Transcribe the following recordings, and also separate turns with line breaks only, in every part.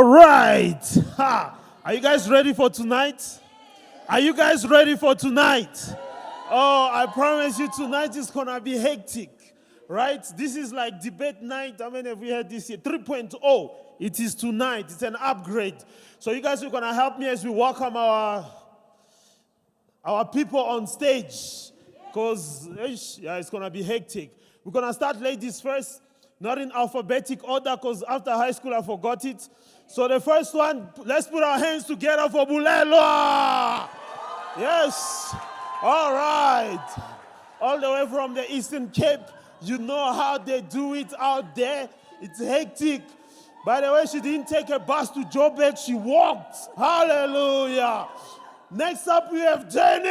All right. Ha. Are you guys ready for tonight? Are you guys ready for tonight? Oh, I promise you tonight is going to be hectic, right? This is like debate night. How many of you heard this here? 3.0. It is tonight. It's an upgrade. So you guys are going to help me as we welcome our people on stage. Because it's going to be hectic. We're going to start ladies first. Not in alphabetic order, because after high school I forgot it. So the first one, let's put our hands together for Bulelwa. Yes. All right. All the way from the Eastern Cape. You know how they do it out there. It's hectic. By the way, she didn't take a bus to Joburg. She walked. Hallelujah. Next up, we have Dennis.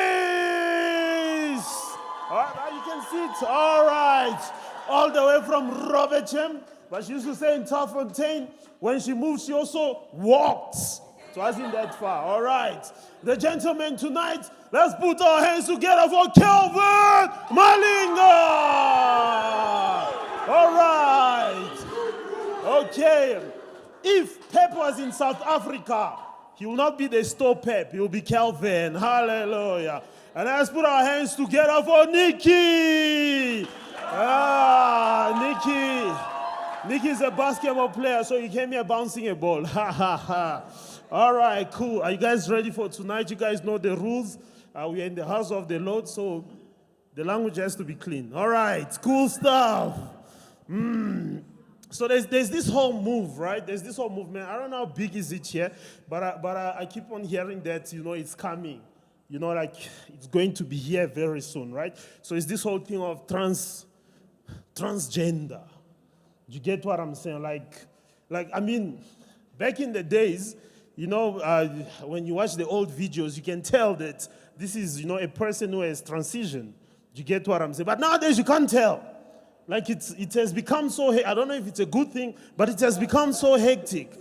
All right, now you can sit. All right. All the way from Robertsham. But she used to say in Taffontein, when she moved, she also walked. So it wasn't that far. All right. The gentlemen tonight, let's put our hands together for Kelvin Malinga. All right. Okay. If Pep was in South Africa, he will not be the store Pep. He will be Kelvin. Hallelujah. And let's put our hands together for Nikki. Nikki is a basketball player, so he came here bouncing a ball. Ha, ha, ha. All right, cool. Are you guys ready for tonight? You guys know the rules. We are in the house of the Lord, so the language has to be clean. All right, cool stuff. So there's this whole move, right? There's this whole movement. I don't know how big is it here, but I keep on hearing that, it's coming. Like it's going to be here very soon, right? So it's this whole thing of transgender. You get what I'm saying? Back in the days, when you watch the old videos, you can tell that this is, a person who has transitioned. You get what I'm saying? But nowadays, you can't tell. Like, it has become so, I don't know if it's a good thing, but it has become so hectic.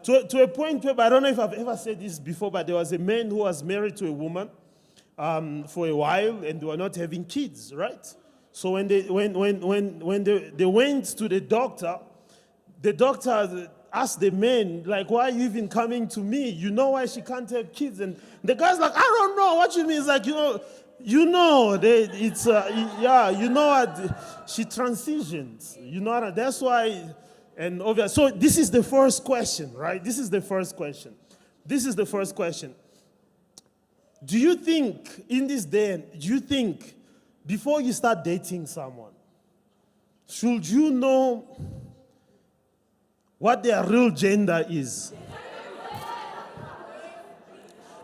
To a point where, I don't know if I've ever said this before, but there was a man who was married to a woman for a while, and they were not having kids, right? So when they went to the doctor asked the man, like, why are you even coming to me? You know why she can't have kids? And the guy's like, I don't know. What you mean? It's like, you know what? She transitions. That's why, and obviously. So this is the first question, right? This is the first question. Do you think, in this day, before you start dating someone, should you know what their real gender is?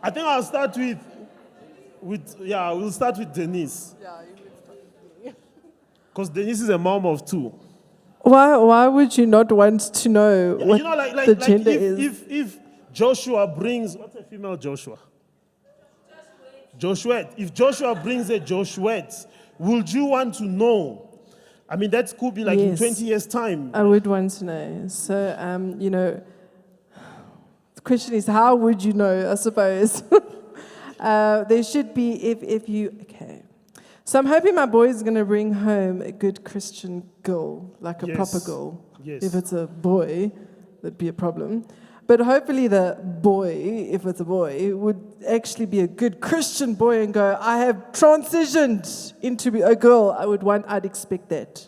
I think I'll start we'll start with Denise.
Yeah, you will start with me.
Because Denise is a mom of two.
Why would you not want to know what the gender is?
If Joshua brings, what's a female Joshua? Joshuette. If Joshua brings a Joshuette, would you want to know? That could be like in 20 years' time.
I would want to know. So, the question is, how would you know, I suppose? There should be, if you, okay. So I'm hoping my boy is going to bring home a good Christian girl, like a proper girl.
Yes.
If it's a boy, that'd be a problem. But hopefully the boy, if it's a boy, would actually be a good Christian boy and go, I have transitioned into a girl. I'd expect that.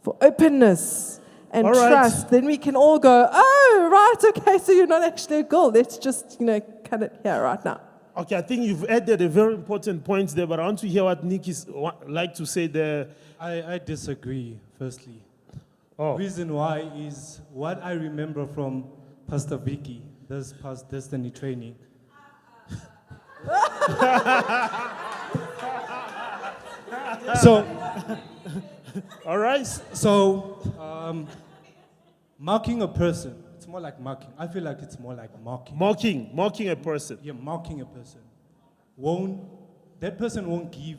For openness and trust, then we can all go, oh, right, okay, so you're not actually a girl. Let's just, cut it here right now.
Okay, I think you've added a very important point there, but I want to hear what Nick is like to say there.
I disagree, firstly.
Oh.
Reason why is what I remember from Pastor Vicky, this past Destiny training. So,
all right.
So, marking a person, it's more like marking. I feel like it's more like mocking.
Mocking a person.
Yeah, mocking a person. That person won't give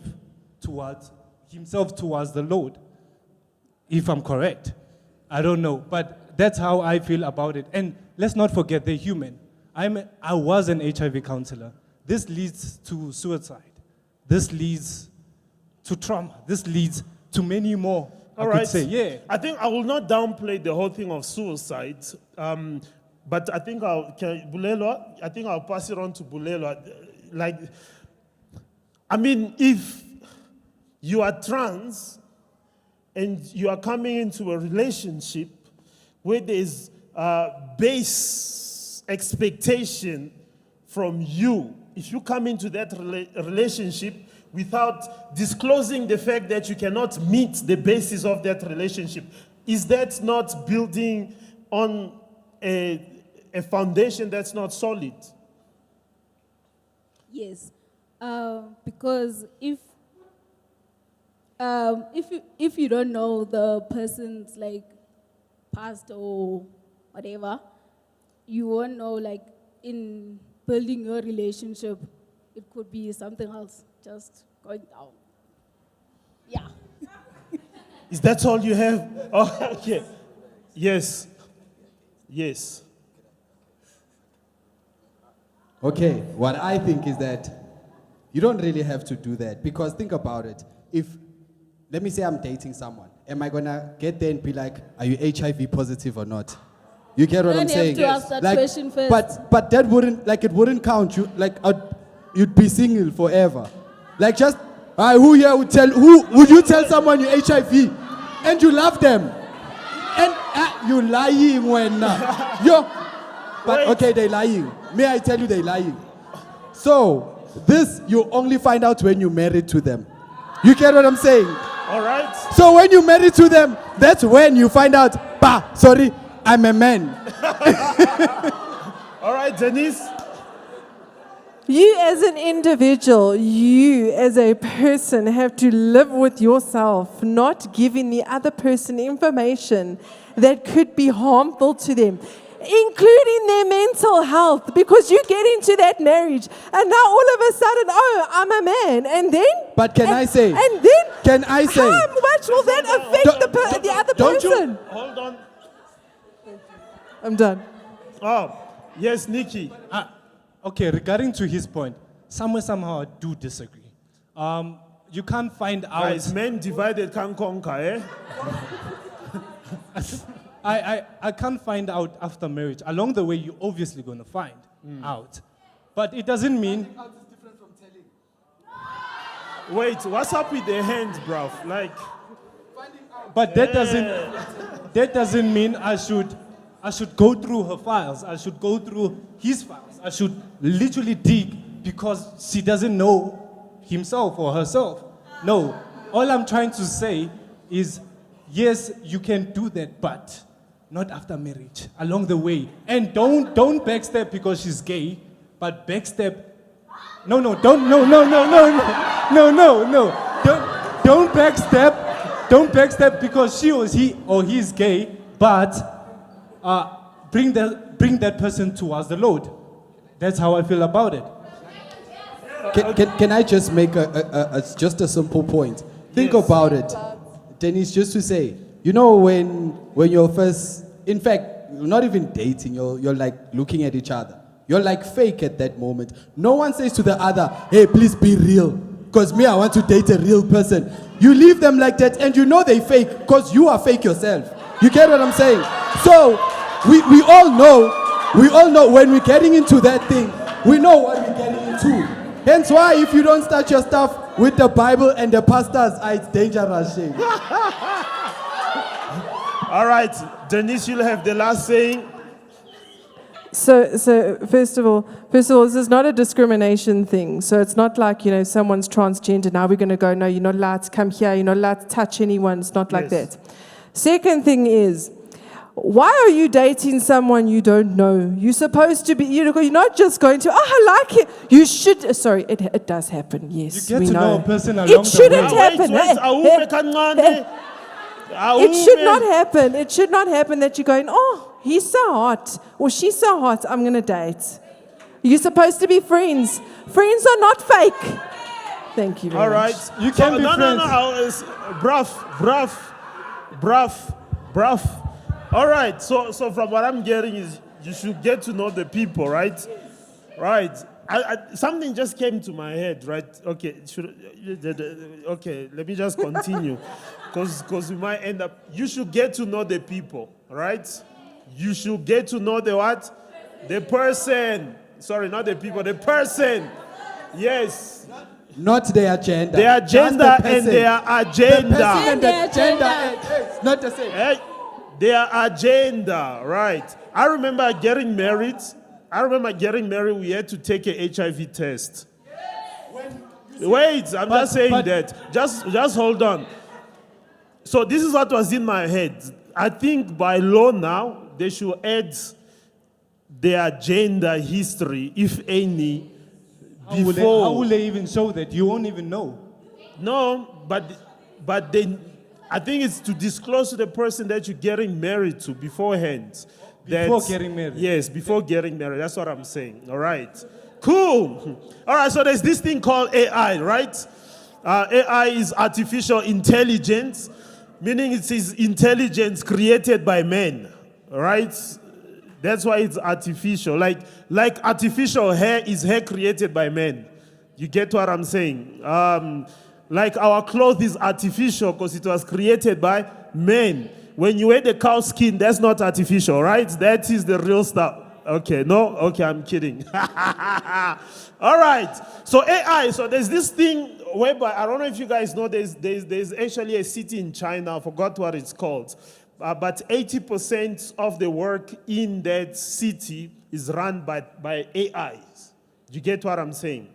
towards himself towards the Lord, if I'm correct. I don't know, but that's how I feel about it. And let's not forget, they're human. I was an HIV counselor. This leads to suicide. This leads to trauma. This leads to many more.
All right. I think I will not downplay the whole thing of suicide. But I think I'll pass it on to Bulelo. Like, I mean, if you are trans and you are coming into a relationship where there's base expectation from you, if you come into that relationship without disclosing the fact that you cannot meet the basis of that relationship, is that not building on a foundation that's not solid?
Yes, because if you don't know the person's like past or whatever, you won't know, like, in building your relationship, it could be something else just going down. Yeah.
Is that all you have? Oh, okay. Yes. Yes.
Okay, what I think is that you don't really have to do that, because think about it. If, let me say I'm dating someone, am I gonna get there and be like, are you HIV positive or not? You get what
You
I'm
don't have
saying?
to ask that question first.
But that wouldn't, like, it wouldn't count. You'd be single forever. Like, just, who here would tell, who would you tell someone you're HIV and you love them? And you lying when yo. But
Wait.
okay, they lying. May I tell you they lying? So this you only find out when you're married to them. You get what I'm saying?
All right.
So when you're married to them, that's when you find out, sorry, I'm a man.
All right, Denise.
You as an individual, you as a person have to live with yourself, not giving the other person information that could be harmful to them, including their mental health, because you get into that marriage and now all of a sudden, oh, I'm a man, and then?
But can I say?
And then?
Can I say?
How much will that affect the other
don't you-
person?
Hold on.
I'm done.
Oh, yes, Nikki.
Okay, regarding to his point, somehow I do disagree. You can't find out.
Guys, men divided can conquer, eh?
I can't find out after marriage. Along the way, you're obviously going to find out. But it doesn't mean.
Wait, what's up with the hands, bruv? Like,
But that doesn't mean I should go through her files. I should go through his files. I should literally dig because she doesn't know himself or herself. No. All I'm trying to say is, yes, you can do that, but not after marriage. Along the way. And don't backstab because she's gay, but backstab. Don't backstab. Don't backstab because she or he is gay, but bring that person towards the Lord. That's how I feel about it.
Can I just make just a simple point? Think about it, Dennis. Just to say, you know, when you're first, in fact, you're not even dating. You're like looking at each other. You're like fake at that moment. No one says to the other, "Hey, please be real," because me, I want to date a real person. You leave them like that, and you know they fake because you are fake yourself. You get what I'm saying? So we all know. We all know when we're getting into that thing, we know what we're getting into. Hence why if you don't start your stuff with the Bible and the pastors, it's dangerous. Shame.
all right, Denise, you'll have the last saying.
So first of all, this is not a discrimination thing. So it's not like, someone's transgender. Now we're going to go, no, you're not allowed to come here. You're not allowed to touch anyone. It's not like
Yes.
that. Second thing is, why are you dating someone you don't know? You're supposed to be, you're not just going to, I like it. You should, sorry, it does happen, yes.
You get
we
to know a person along
It
the
shouldn't
way.
happen. It should not happen. It should not happen that you're going, oh, he's so hot, or she's so hot, I'm going to date. You're supposed to be friends. Friends are not fake. Thank you very
All
much.
right.
You can be
no,
friends.
Bruv. All right. So from what I'm getting is you should get to know the people, right? Right. Something just came to my head, right? Okay. Okay. Let me just continue, because we might end up. You should get to know the people, right? You should get to know the what? The person. Sorry, not the people. The person. Yes.
Not their agenda.
Their
Just
agenda
the
and
person.
their
The person
agenda.
and the
Their
agenda.
agenda.
It's not the same.
Eh, their agenda, right. I remember getting married. We had to take a HIV test. Wait, I'm
But-
just saying
but-
that. Just hold on. So this is what was in my head. I think by law now, they should add their gender history, if any,
How will
before.
they even show that? You won't even know.
No, but they, I think it's to disclose to the person that you're getting married to beforehand.
Before getting married.
Yes, before getting married. That's what I'm saying. All right. Cool. All right, so there's this thing called AI, right? AI is artificial intelligence, meaning it is intelligence created by men, right? That's why it's artificial. Like artificial hair is hair created by men. You get what I'm saying? Like our clothes is artificial because it was created by men. When you wear the cow skin, that's not artificial, right? That is the real stuff. Okay, no? Okay, I'm kidding. All right. So AI, so there's this thing whereby, I don't know if you guys know, there's actually a city in China, I forgot what it's called. But 80% of the work in that city is run by AIs. You get what I'm saying?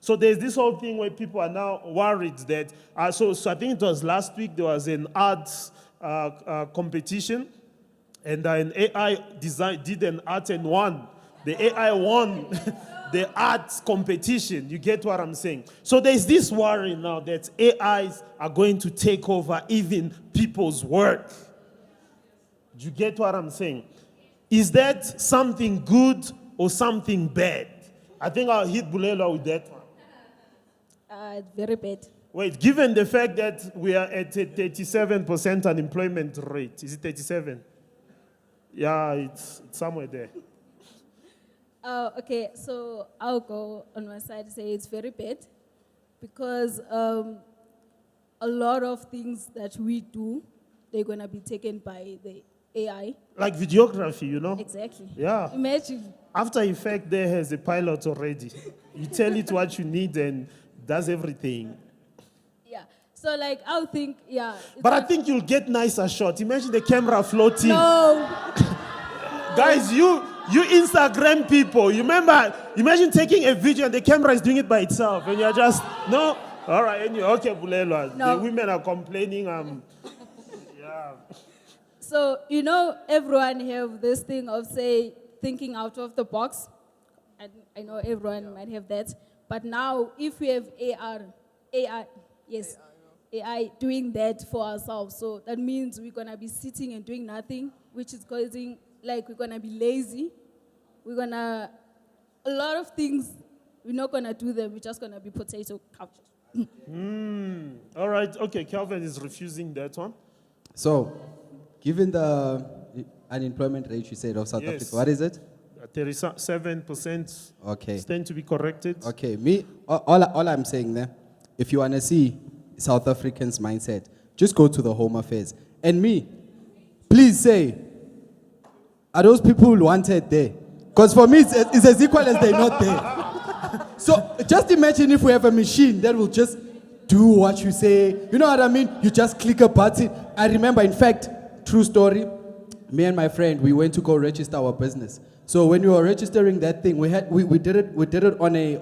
So there's this whole thing where people are now worried that, so I think it was last week, there was an arts competition, and an AI did an art and won. The AI won the arts competition. You get what I'm saying? So there's this worry now that AIs are going to take over even people's work. You get what I'm saying? Is that something good or something bad? I think I'll hit Bulela with that one.
Very bad.
Wait, given the fact that we are at a 37% unemployment rate, is it 37? Yeah, it's somewhere there.
Okay, so I'll go on my side and say it's very bad because a lot of things that we do, they're going to be taken by the AI.
Like videography, you know?
Exactly.
Yeah.
Imagine.
After Effects there has a pilot already. You tell it what you need and does everything.
Yeah. So like I'll think, yeah. it's
But I
not-
think you'll get nicer shots. Imagine the camera floating.
No.
Guys, you Instagram people, you remember, imagine taking a video and the camera is doing it by itself and you're just, no? All right, anyway, okay, Bulelwa.
No.
The women are complaining. Yeah.
So, you know, everyone have this thing of, say, thinking out of the box. I know everyone might have that. But now, if we have AI doing that for ourselves, so that means we're going to be sitting and doing nothing, which is causing, like, we're going to be lazy. A lot of things, we're not going to do them. We're just going to be potato couches.
All right, okay, Calvin is refusing that one.
So, given the unemployment rate you said of South
Yes.
Africa, what is it?
37%
Okay.
stand to be corrected.
Okay, all I'm saying there, if you want to see South Africans' mindset, just go to the Home Affairs. And me, please say, are those people wanted there? Because for me, it's as equal as they're not there. So just imagine if we have a machine that will just do what you say. You know what I mean? You just click a button. I remember, in fact, true story, me and my friend, we went to go register our business. So when we were registering that thing, we did it on a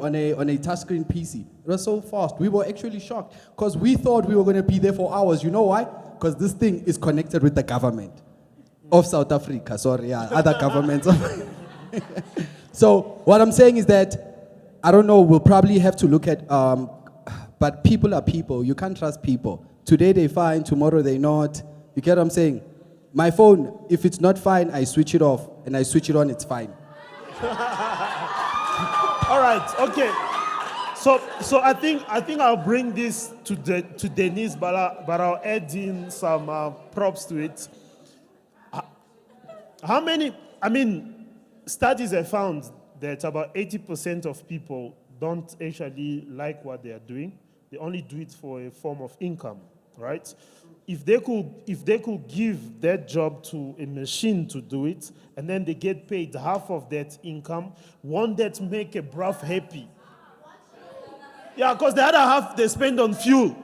touchscreen PC. It was so fast. We were actually shocked because we thought we were going to be there for hours. You know why? Because this thing is connected with the government of South Africa. Sorry, yeah, other governments. So what I'm saying is that I don't know. We'll probably have to look at. But people are people. You can't trust people. Today they fine. Tomorrow they not. You get what I'm saying? My phone, if it's not fine, I switch it off, and I switch it on, it's fine.
All right, okay. So I think I'll bring this to Denise, but I'll add in some props to it. How many? I mean, studies have found that about 80% of people don't actually like what they are doing. They only do it for a form of income, right? if they could give that job to a machine to do it, and then they get paid half of that income, won't that make a bruv happy? Yeah, because the other half they spend on fuel.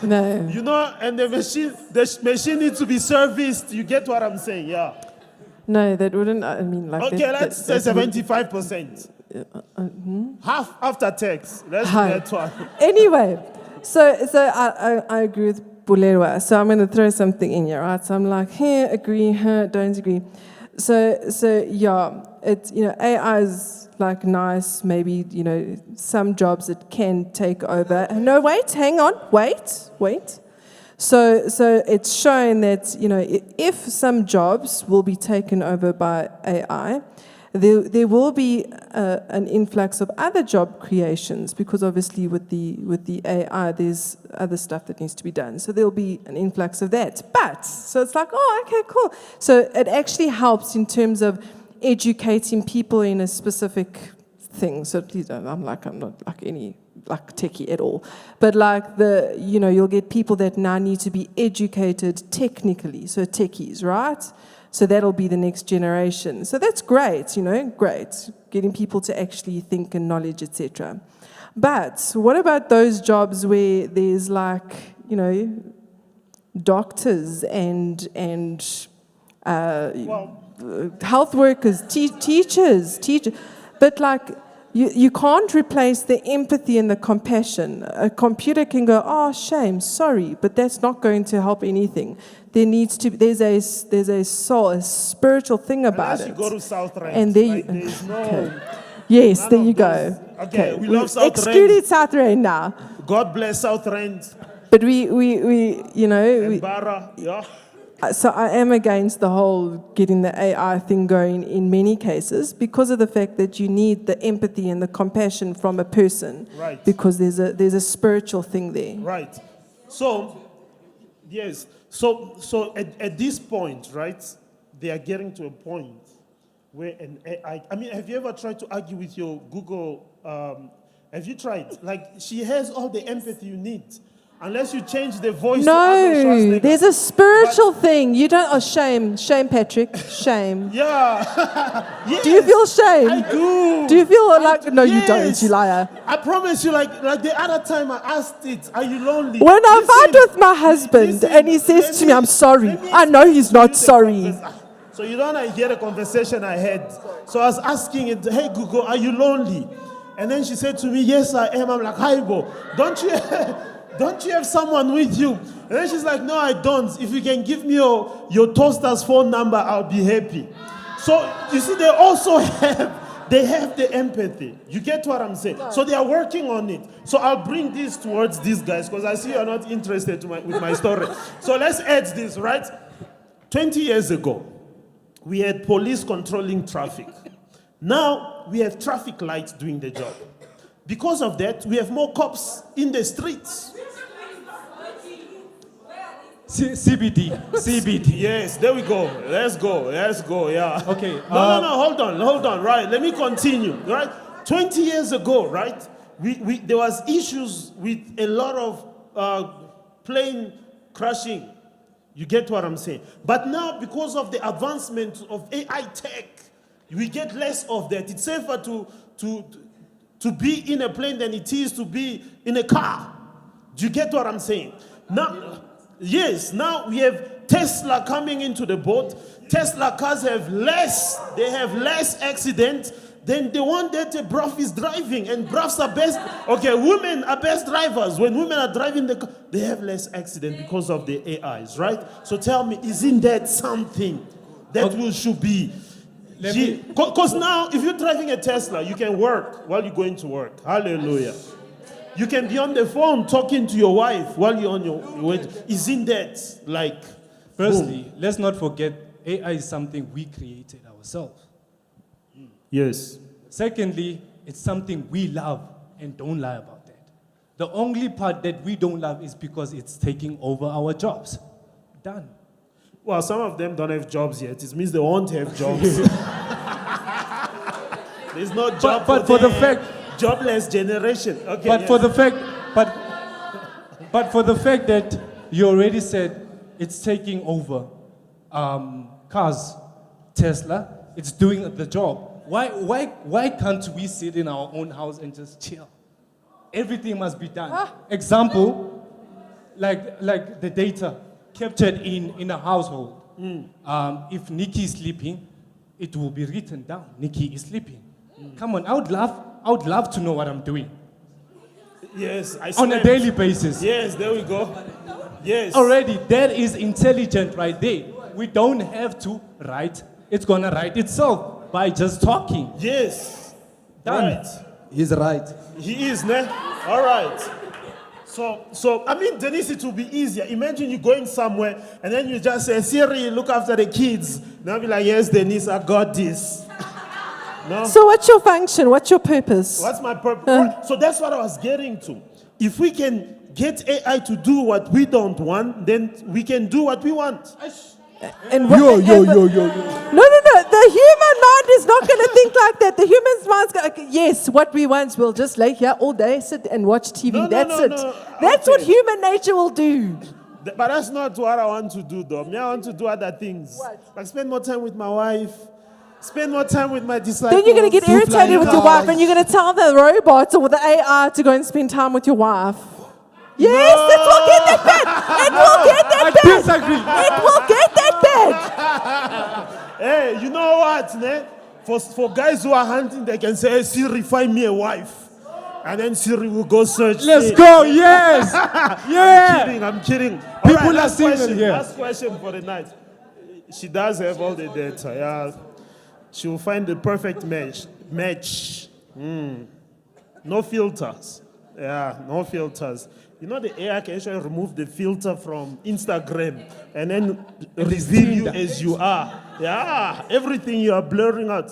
No.
You know, and the machine needs to be serviced. You get what I'm saying? Yeah.
No, that wouldn't. I mean, like.
Okay, let's say 75%. Half after tax. Let's do
Hi.
that one.
Anyway, so I agree with Bulerwa. So I'm going to throw something in here, right? So I'm like, here, agree, here, don't agree. So yeah, it's, AI is like nice, maybe, some jobs it can take over. No, wait, hang on, wait. So it's showing that, if some jobs will be taken over by AI, there will be an influx of other job creations, because obviously with the AI there's other stuff that needs to be done. So there'll be an influx of that. But so it's like, oh, okay, cool. So it actually helps in terms of educating people in a specific thing. So please don't, I'm not like any like techie at all, but like you'll get people that now need to be educated technically, so techies, right? So that'll be the next generation. So that's great, great, getting people to actually think and knowledge, etc. But what about those jobs where there's like, doctors and health workers, teachers, but like you can't replace the empathy and the compassion. A computer can go, oh, shame, sorry, but that's not going to help anything. There's a soul, a spiritual thing about
Unless
it.
you go to South Rand.
And there
like,
you,
there's no,
okay. Yes,
none
there
of
you
those.
go.
Okay, we love South
excluded
Rand.
South Rand now.
God bless South Rand.
But we
And Barra, yeah.
So I am against the whole getting the AI thing going in many cases, because of the fact that you need the empathy and the compassion from a person.
Right.
Because there's a spiritual thing there.
Right. So, yes. So at this point, right, they are getting to a point where an AI, I mean, have you ever tried to argue with your Google, have you tried? Like, she has all the empathy you need. Unless you change the voice to Arnold
No,
Schwarzenegger.
there's a spiritual thing. You don't, oh, shame, Patrick, shame.
Yeah. Yes,
Do you feel shame?
I do.
Do you feel like, no, you don't,
Yes.
you liar.
I promise you, like the other time I asked it, are you lonely?
When I
Listen,
fight with my husband
listen,
and he
let
says to me, I'm sorry,
let me
I know he's
explain
not
the
sorry.
So you don't hear the conversation I had. So I was asking it, hey Google, are you lonely? And then she said to me, yes I am. I'm like, hi Bo, don't you have someone with you? And then she's like, no I don't. If you can give me your toaster's phone number, I'll be happy. So you see, they also have the empathy. You get what I'm saying? So they are working on it. So I'll bring this towards these guys, because I see you're not interested with my story. So let's add this, right? 20 years ago, we had police controlling traffic. Now we have traffic lights doing the job. Because of that, we have more cops in the streets.
CBD.
Yes, there we go. Let's go, yeah.
Okay.
No, hold on. Right, let me continue. Right, 20 years ago, right, there was issues with a lot of plane crashing. You get what I'm saying? But now, because of the advancement of AI tech, we get less of that. It's safer to be in a plane than it is to be in a car. Do you get what I'm saying? Now, yes, now we have Tesla coming into the boat. Tesla cars have less accidents than the one that a bruv is driving. And bruvs are best, okay, women are best drivers. When women are driving the car, they have less accident because of the AIs, right? So tell me, isn't that something that should be? Because now, if you're driving a Tesla, you can work while you're going to work. Hallelujah. You can be on the phone talking to your wife while you're on your way. Isn't that like...
Firstly,
boom?
let's not forget AI is something we created ourselves.
Yes.
Secondly, it's something we love, and don't lie about that. The only part that we don't love is because it's taking over our jobs. Done.
Well, some of them don't have jobs yet. It means they won't have jobs. There's no job
but for the fact,
jobless generation. Okay.
but
yes.
for the fact, but for the fact that you already said it's taking over cars. Tesla, it's doing the job. Why can't we sit in our own house and just chill? Everything must be done. Example, like the data captured in a household. If Nikki is sleeping, it will be written down. Nikki is sleeping. Come on, I would love to know what I'm doing
Yes, I
on a
slept.
daily basis.
Yes, there we go. Yes.
Already, that is intelligent right there. We don't have to write. It's gonna write itself by just talking.
Yes.
Done.
Right.
He's right.
He is, ne? All right. So I mean, Denise, it will be easier. Imagine you going somewhere and then you just say, Siri, look after the kids. Now I'll be like, yes, Denise, I got this. No?
So what's your function? What's your purpose?
What's my purpose? So that's what I was getting to. If we can get AI to do what we don't want, then we can do what we want.
And
Yo.
No. The human mind is not going to think like that. The human's mind's going, yes, what we want, we'll just lay here all day, sit and watch TV.
No,
That's
no,
it.
no.
That's
Okay.
what human nature will do.
But that's not what I want to do, though. Me, I want to do other things.
What?
Like spend more time with my wife, spend more time with my disciples.
Then you're going to get
Do
irritated
flying
with your wife
cars.
and you're going to tell the robot or the AI to go and spend time with your wife. Yes,
No.
it will get that bad. It will get
I
that bad.
disagree.
It will get that bad.
Hey, you know what, ne? For guys who are hunting, they can say, hey, Siri, find me a wife. And then Siri will go search.
Let's
it.
go, yes! Yeah!
I'm kidding. All
People
right,
are
last
single
question,
here.
Last question for the night. She does have all the data, yeah. She will find the perfect match. No filters. Yeah, no filters. You know the AI can actually remove the filter from Instagram and then reveal you as you are. Yeah, everything you are blurring out.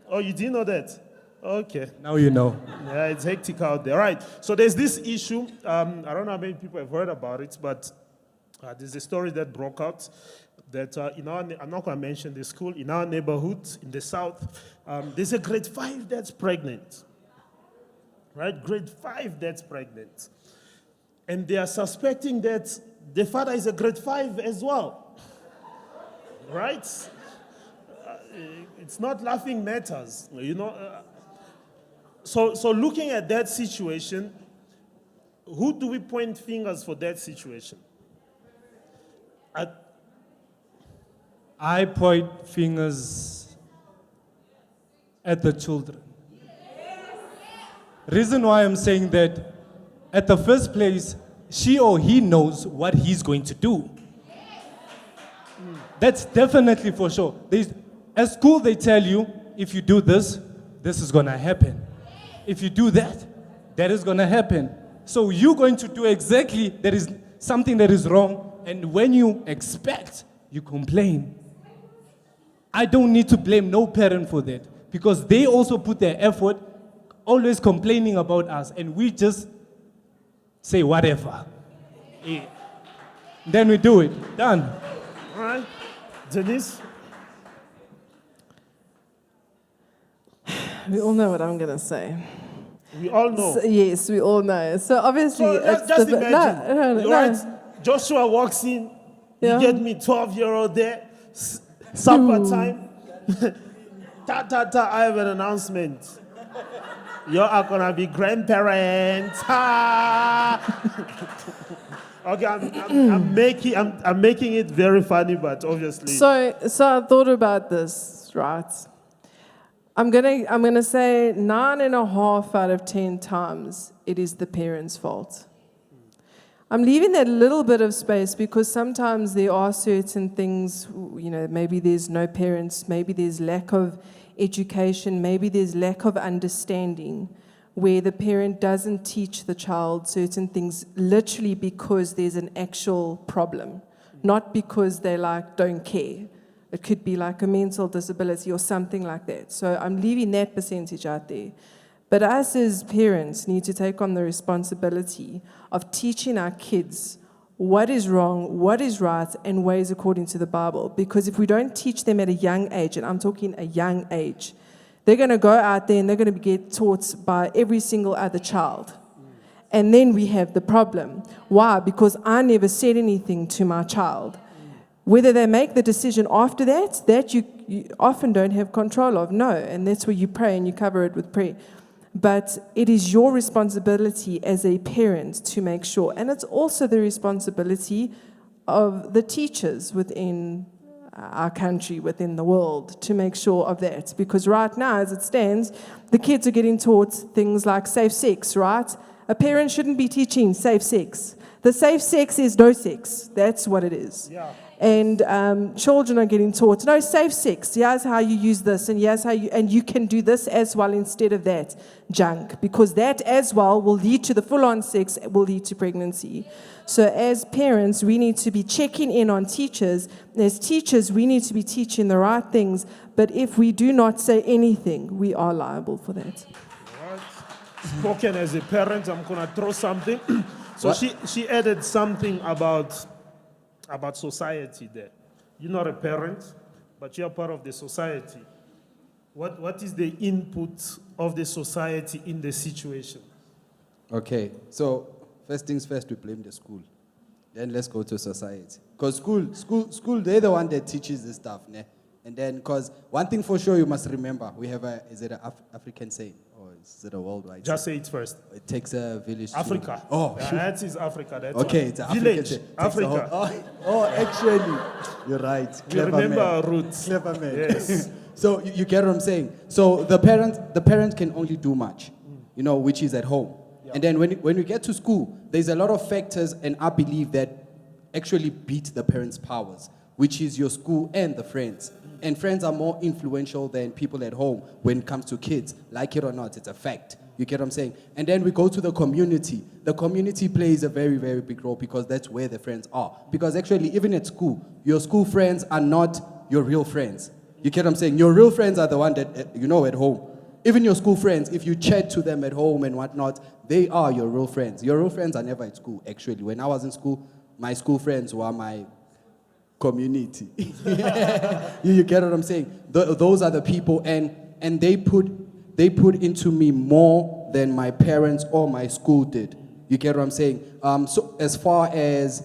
Oh, you didn't know that? Okay.
Now you know.
Yeah, it's hectic out there. Right. So there's this issue. I don't know how many people have heard about it, but there's a story that broke out that I'm not going to mention the school, in our neighborhood in the south, there's a grade 5 that's pregnant. Right? Grade 5 that's pregnant. And they are suspecting that the father is a grade 5 as well. Right? It's not laughing matters, you know. So looking at that situation, who do we point fingers for that situation?
I point fingers at the children. Reason why I'm saying that, at the first place, she or he knows what he's going to do. That's definitely for sure. At school, they tell you, if you do this, this is going to happen. If you do that, that is going to happen. So you're going to do exactly, there is something that is wrong, and when you expect, you complain. I don't need to blame no parent for that, because they also put their effort, always complaining about us, and we just say whatever. Yeah. Then we do it. Done.
All right. Denise?
We all know what I'm going to say.
We all know.
So, yes, we all know. So obviously,
So
it's
just
the,
imagine.
no.
You're right. Joshua walks in.
Yeah.
You get me 12-year-old there. Supper time. I have an announcement. You are gonna be grandparents. Okay, I'm making it very funny, but obviously.
So I thought about this, right? I'm gonna say 9.5 out of 10 times it is the parents' fault. I'm leaving that little bit of space because sometimes there are certain things, maybe there's no parents, maybe there's lack of education, maybe there's lack of understanding, where the parent doesn't teach the child certain things literally because there's an actual problem, not because they don't care. It could be like a mental disability or something like that. So I'm leaving that percentage out there. But us as parents need to take on the responsibility of teaching our kids what is wrong, what is right, and ways according to the Bible. Because if we don't teach them at a young age, and I'm talking a young age, they're going to go out there and they're going to get taught by every single other child. And then we have the problem. Why? Because I never said anything to my child. Whether they make the decision after that you often don't have control of. No, and that's where you pray and you cover it with prayer. But it is your responsibility as a parent to make sure. And it's also the responsibility of the teachers within our country, within the world, to make sure of that. Because right now, as it stands, the kids are getting taught things like safe sex, right? A parent shouldn't be teaching safe sex. The safe sex is no sex. That's what it is.
Yeah.
And children are getting taught, no, safe sex. Here's how you use this, and here's how you can do this as well instead of that junk, because that as well will lead to the full-on sex, will lead to pregnancy. So as parents, we need to be checking in on teachers. As teachers, we need to be teaching the right things. But if we do not say anything, we are liable for that.
Right. Spoken as a parent, I'm gonna throw something. So she added something about society there. You're not a parent, but you're part of the society. What is the input of the society in the situation?
Okay, so first things first, we blame the school. Then let's go to society. Because school, they're the one that teaches this stuff, ne? And then, because one thing for sure you must remember, we have is it an African saying? Or is it a worldwide
Just
saying?
say it first.
It takes a village to...
Africa.
Oh,
Yeah, that is Africa. That's
okay,
one.
it's an African
Village.
saying. Takes a
Africa.
whole- actually, you're right.
We
Clever
remember
man.
our roots.
Clever man.
Yes.
So you get what I'm saying. So the parent can only do much, which is at home.
Yeah.
And then when we get to school, there's a lot of factors, and I believe that actually beat the parents' powers, which is your school and the friends. And friends are more influential than people at home when it comes to kids. Like it or not, it's a fact. You get what I'm saying? And then we go to the community. The community plays a very, very big role because that's where the friends are. Because actually, even at school, your school friends are not your real friends. You get what I'm saying? Your real friends are the one that, at home. Even your school friends, if you chat to them at home and whatnot, they are your real friends. Your real friends are never at school, actually. When I was in school, my school friends were my community. You get what I'm saying? Those are the people, and they put into me more than my parents or my school did. You get what I'm saying? So as far as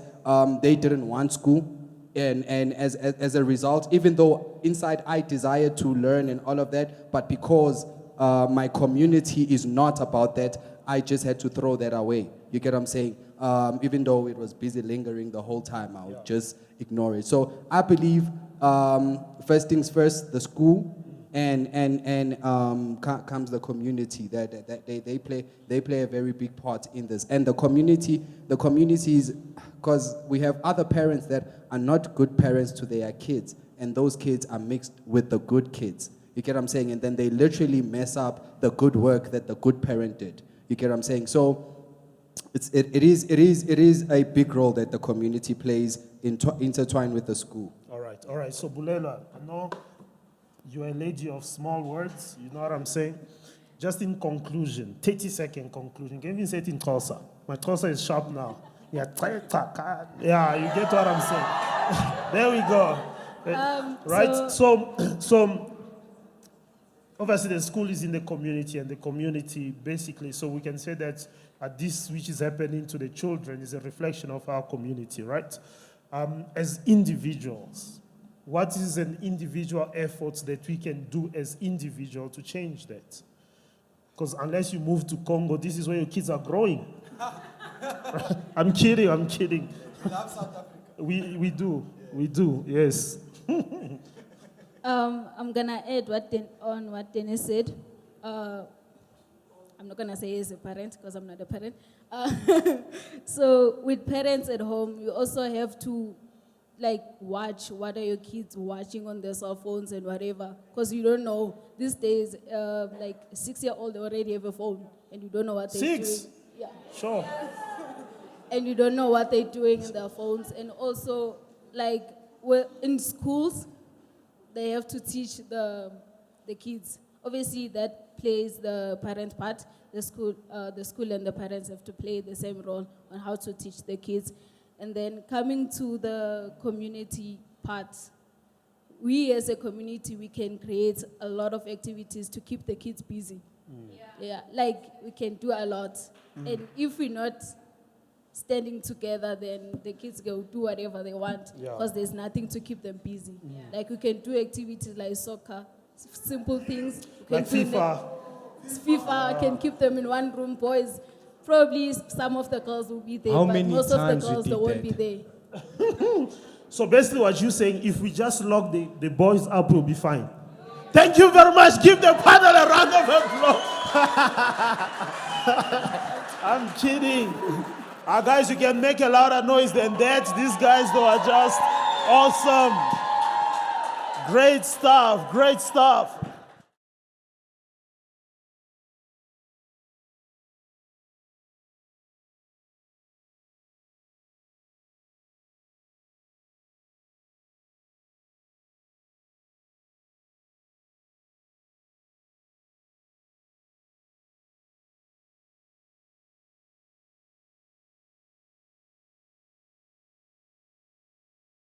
they didn't want school, and as a result, even though inside I desired to learn and all of that, but because my community is not about that, I just had to throw that away. You get what I'm saying? Even though it was busy lingering the whole time, I would just ignore it. So I believe first things first, the school, and comes the community. That they play a very big part in this. And the community is, because we have other parents that are not good parents to their kids, and those kids are mixed with the good kids. You get what I'm saying? And then they literally mess up the good work that the good parent did. You get what I'm saying? So it is a big role that the community plays intertwined with the school.
All right. So Bulela, I know you're a lady of small words. You know what I'm saying? Just in conclusion, 30-second conclusion. Can you say it in Xhosa? My Xhosa is sharp now. Yeah, you get what I'm saying. There we go. Right. So obviously the school is in the community, and the community basically, so we can say that this which is happening to the children is a reflection of our community, right? As individuals, what is an individual effort that we can do as individuals to change that? Because unless you move to Congo, this is where your kids are growing. I'm kidding.
We love South Africa.
We do, yes.
I'm gonna add on what Dennis said. I'm not gonna say as a parent because I'm not a parent. So with parents at home, you also have to watch what are your kids watching on their cell phones and whatever, because you don't know these days. 6-year-old already have a phone, and you don't know what they're doing.
6?
Yeah.
Sure.
And you don't know what they're doing in their phones. And also, in schools, they have to teach the kids. Obviously, that plays the parent part. The school and the parents have to play the same role on how to teach the kids. And then coming to the community part, we as a community, we can create a lot of activities to keep the kids busy. Yeah, like we can do a lot. And if we're not standing together, then the kids go do whatever they want
Yeah.
because there's nothing to keep them busy. Like we can do activities like soccer, simple things. We
Like
can do
FIFA.
FIFA can keep them in one room. Boys, probably some of the girls will be there,
How
but
many
most of
times
the
you
girls
did
they won't
that?
be there.
So basically what you're saying, if we just lock the boys up, we'll be fine. Thank you very much. Give the panel a round of applause. I'm kidding. Guys, you can make a louder noise than that. These guys, though, are just awesome. Great stuff. Great stuff.